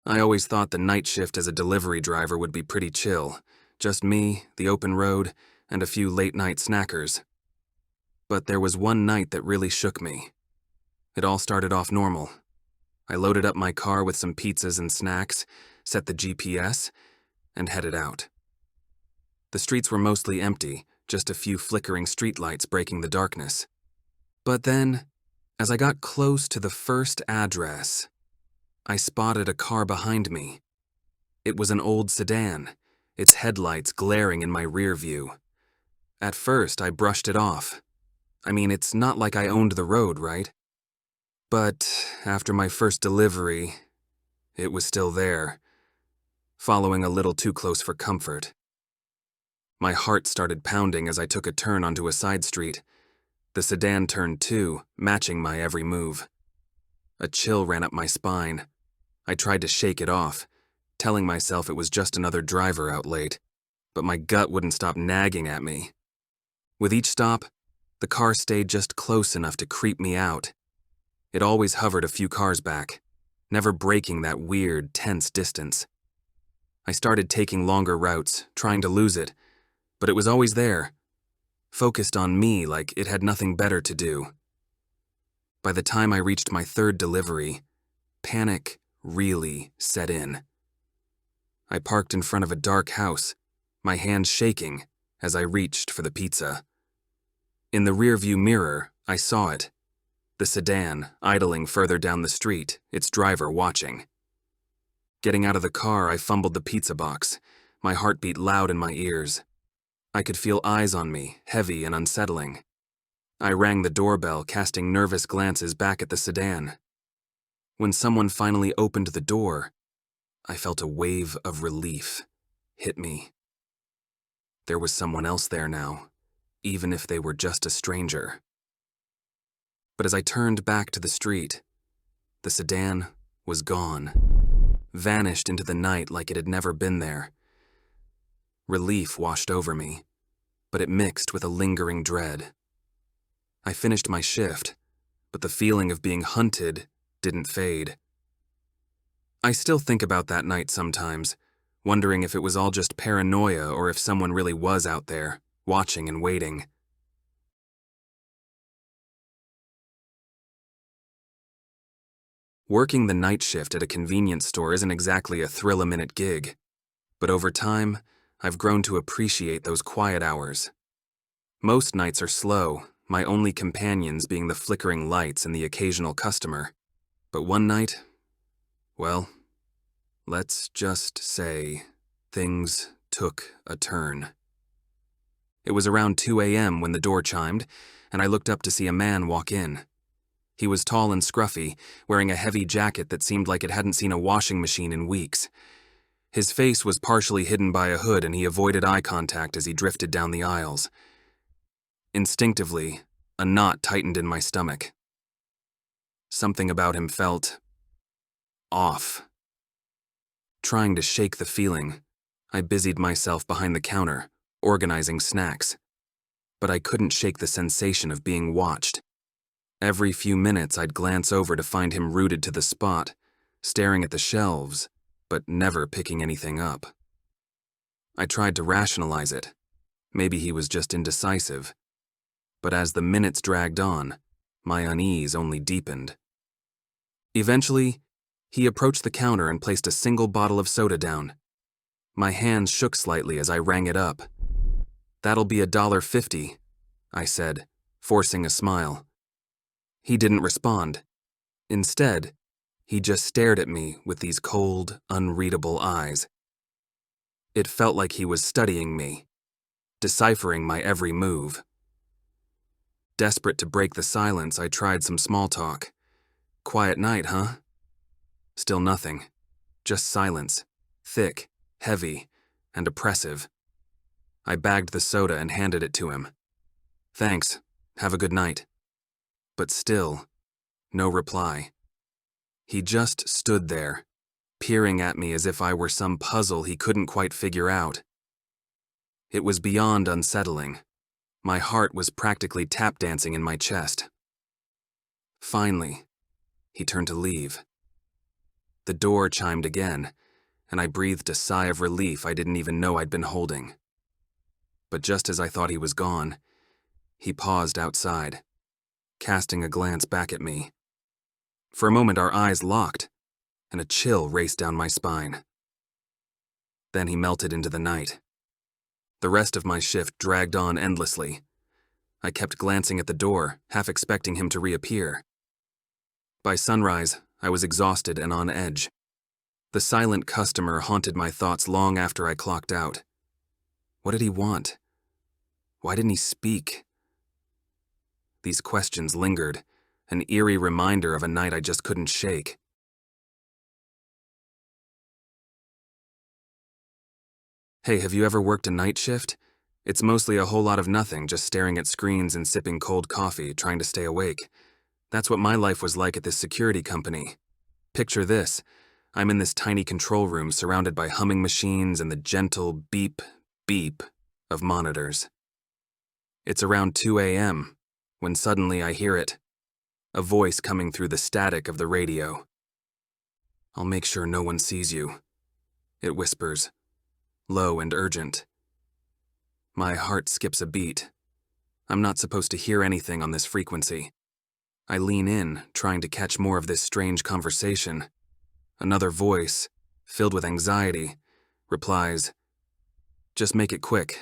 I always thought the night shift as a delivery driver would be pretty chill. Just me, the open road, and a few late-night snackers. But there was one night that really shook me. It all started off normal. I loaded up my car with some pizzas and snacks, set the GPS, and headed out. The streets were mostly empty, just a few flickering streetlights breaking the darkness. But then, as I got close to the first address, I spotted a car behind me. It was an old sedan, its headlights glaring in my rear view. At first, I brushed it off. I mean, it's not like I owned the road, right? But after my first delivery, it was still there, following a little too close for comfort. My heart started pounding as I took a turn onto a side street. The sedan turned too, matching my every move. A chill ran up my spine. I tried to shake it off, telling myself it was just another driver out late, but my gut wouldn't stop nagging at me. With each stop, the car stayed just close enough to creep me out. It always hovered a few cars back, never breaking that weird, tense distance. I started taking longer routes, trying to lose it, but it was always there, focused on me like it had nothing better to do. By the time I reached my third delivery, panic really set in. I parked in front of a dark house, my hands shaking as I reached for the pizza. In the rearview mirror, I saw it. The sedan, idling further down the street, its driver watching. Getting out of the car, I fumbled the pizza box, my heart beat loud in my ears. I could feel eyes on me, heavy and unsettling. I rang the doorbell, casting nervous glances back at the sedan. When someone finally opened the door, I felt a wave of relief hit me. There was someone else there now, even if they were just a stranger. But as I turned back to the street, the sedan was gone, vanished into the night like it had never been there. Relief washed over me, but it mixed with a lingering dread. I finished my shift, but the feeling of being hunted didn't fade. I still think about that night sometimes, wondering if it was all just paranoia or if someone really was out there, watching and waiting. Working the night shift at a convenience store isn't exactly a thrill-a-minute gig, but over time, I've grown to appreciate those quiet hours. Most nights are slow, my only companions being the flickering lights and the occasional customer. But one night, well, let's just say things took a turn. It was around 2 a.m. when the door chimed, and I looked up to see a man walk in. He was tall and scruffy, wearing a heavy jacket that seemed like it hadn't seen a washing machine in weeks. His face was partially hidden by a hood, and he avoided eye contact as he drifted down the aisles. Instinctively, a knot tightened in my stomach. Something about him felt off. Trying to shake the feeling, I busied myself behind the counter, organizing snacks. But I couldn't shake the sensation of being watched. Every few minutes I'd glance over to find him rooted to the spot, staring at the shelves, but never picking anything up. I tried to rationalize it. Maybe he was just indecisive. But as the minutes dragged on, my unease only deepened. Eventually, he approached the counter and placed a single bottle of soda down. My hands shook slightly as I rang it up. "That'll be $1.50, I said, forcing a smile. He didn't respond. Instead, he just stared at me with these cold, unreadable eyes. It felt like he was studying me, deciphering my every move. Desperate to break the silence, I tried some small talk. "Quiet night, huh?" Still nothing. Just silence. Thick, heavy, and oppressive. I bagged the soda and handed it to him. "Thanks. Have a good night." But still, no reply. He just stood there, peering at me as if I were some puzzle he couldn't quite figure out. It was beyond unsettling. My heart was practically tap dancing in my chest. Finally, he turned to leave. The door chimed again, and I breathed a sigh of relief I didn't even know I'd been holding. But just as I thought he was gone, he paused outside, casting a glance back at me. For a moment, our eyes locked, and a chill raced down my spine. Then he melted into the night. The rest of my shift dragged on endlessly. I kept glancing at the door, half expecting him to reappear. By sunrise, I was exhausted and on edge. The silent customer haunted my thoughts long after I clocked out. What did he want? Why didn't he speak? These questions lingered, an eerie reminder of a night I just couldn't shake. Hey, have you ever worked a night shift? It's mostly a whole lot of nothing, just staring at screens and sipping cold coffee, trying to stay awake. That's what my life was like at this security company. Picture this. I'm in this tiny control room surrounded by humming machines and the gentle beep, beep of monitors. It's around 2 a.m. when suddenly I hear it. A voice coming through the static of the radio. "I'll make sure no one sees you," it whispers, low and urgent. My heart skips a beat. I'm not supposed to hear anything on this frequency. I lean in, trying to catch more of this strange conversation. Another voice, filled with anxiety, replies, "Just make it quick.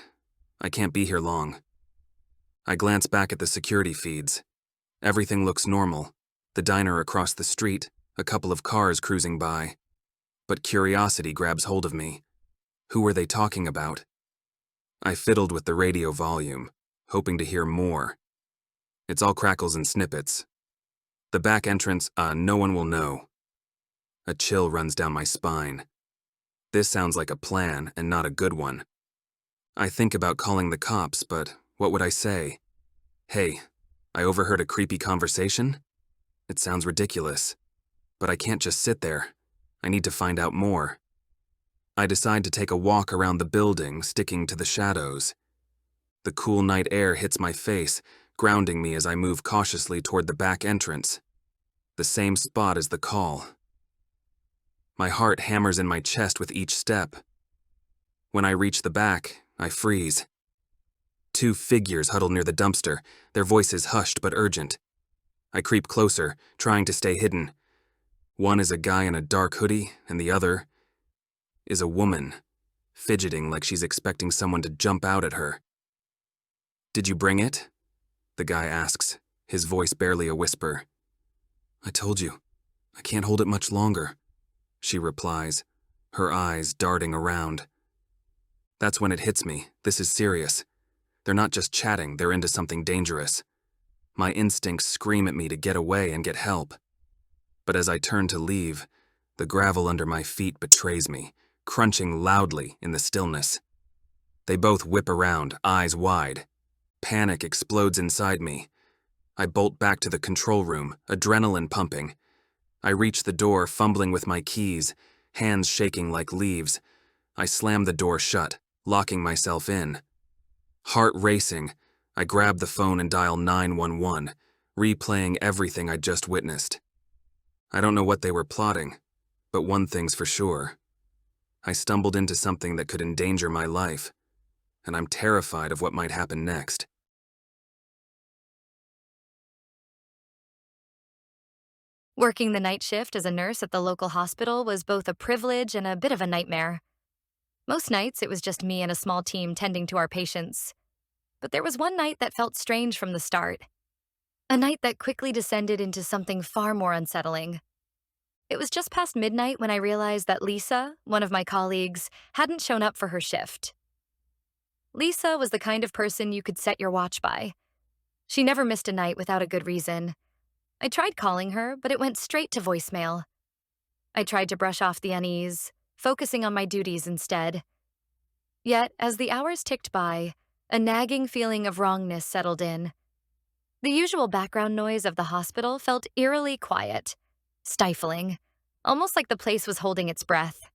I can't be here long." I glance back at the security feeds. Everything looks normal. The diner across the street, a couple of cars cruising by. But curiosity grabs hold of me. Who were they talking about? I fiddled with the radio volume, hoping to hear more. It's all crackles and snippets. The back entrance, no one will know. A chill runs down my spine. This sounds like a plan and not a good one. I think about calling the cops, but what would I say? "Hey, I overheard a creepy conversation?" It sounds ridiculous. But I can't just sit there. I need to find out more. I decide to take a walk around the building, sticking to the shadows. The cool night air hits my face, grounding me as I move cautiously toward the back entrance. The same spot as the call. My heart hammers in my chest with each step. When I reach the back, I freeze. Two figures huddle near the dumpster, their voices hushed but urgent. I creep closer, trying to stay hidden. One is a guy in a dark hoodie, and the other is a woman, fidgeting like she's expecting someone to jump out at her. "Did you bring it?" the guy asks, his voice barely a whisper. "I told you, I can't hold it much longer," she replies, her eyes darting around. That's when it hits me. This is serious. They're not just chatting, they're into something dangerous. My instincts scream at me to get away and get help. But as I turn to leave, the gravel under my feet betrays me, crunching loudly in the stillness. They both whip around, eyes wide. Panic explodes inside me. I bolt back to the control room, adrenaline pumping. I reach the door, fumbling with my keys, hands shaking like leaves. I slam the door shut, locking myself in. Heart racing, I grab the phone and dial 911, replaying everything I'd just witnessed. I don't know what they were plotting, but one thing's for sure. I stumbled into something that could endanger my life, and I'm terrified of what might happen next. Working the night shift as a nurse at the local hospital was both a privilege and a bit of a nightmare. Most nights, it was just me and a small team tending to our patients. But there was one night that felt strange from the start. A night that quickly descended into something far more unsettling. It was just past midnight when I realized that Lisa, one of my colleagues, hadn't shown up for her shift. Lisa was the kind of person you could set your watch by. She never missed a night without a good reason. I tried calling her, but it went straight to voicemail. I tried to brush off the unease, focusing on my duties instead. Yet, as the hours ticked by, a nagging feeling of wrongness settled in. The usual background noise of the hospital felt eerily quiet, stifling, almost like the place was holding its breath.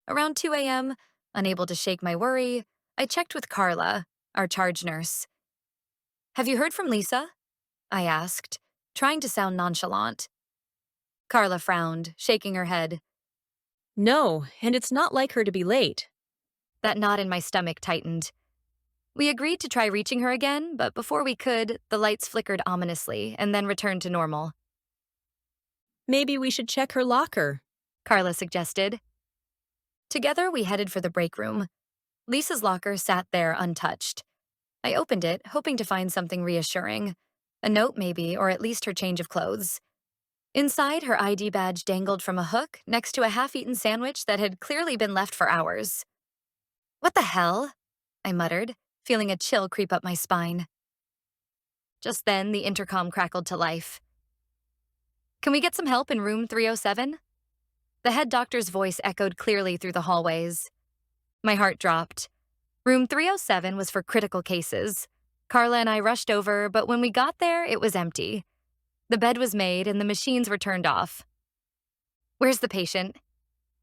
Around 2 a.m., unable to shake my worry, I checked with Carla, our charge nurse. "Have you heard from Lisa?" I asked, trying to sound nonchalant. Carla frowned, shaking her head. No, and it's not like her to be late. That knot in my stomach tightened. We agreed to try reaching her again, but before we could, the lights flickered ominously and then returned to normal. Maybe we should check her locker. Carla suggested. Together, we headed for the break room. Lisa's locker sat there untouched. I opened it, hoping to find something reassuring. A note, maybe, or at least her change of clothes. Inside, her ID badge dangled from a hook next to a half-eaten sandwich that had clearly been left for hours. "What the hell?" I muttered, feeling a chill creep up my spine. Just then, the intercom crackled to life. "Can we get some help in room 307? The head doctor's voice echoed clearly through the hallways. My heart dropped. Room 307 was for critical cases. Carla and I rushed over, but when we got there, it was empty. The bed was made and the machines were turned off. "Where's the patient?"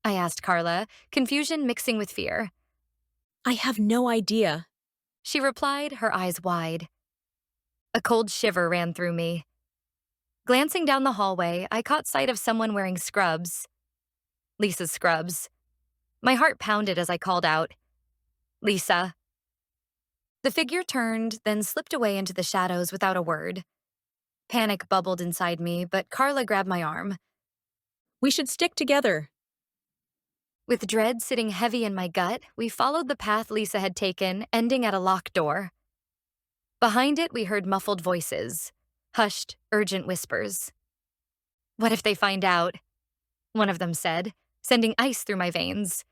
I asked Carla, confusion mixing with fear. I have no idea. She replied, her eyes wide. A cold shiver ran through me. Glancing down the hallway, I caught sight of someone wearing scrubs. Lisa's scrubs. My heart pounded as I called out, "Lisa." The figure turned, then slipped away into the shadows without a word. Panic bubbled inside me, but Carla grabbed my arm. We should stick together. With dread sitting heavy in my gut, we followed the path Lisa had taken, ending at a locked door. Behind it, we heard muffled voices, hushed, urgent whispers. "What if they find out?" one of them said, sending ice through my veins.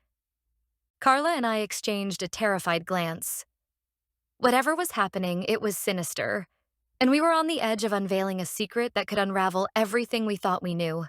Carla and I exchanged a terrified glance. Whatever was happening, it was sinister, and we were on the edge of unveiling a secret that could unravel everything we thought we knew.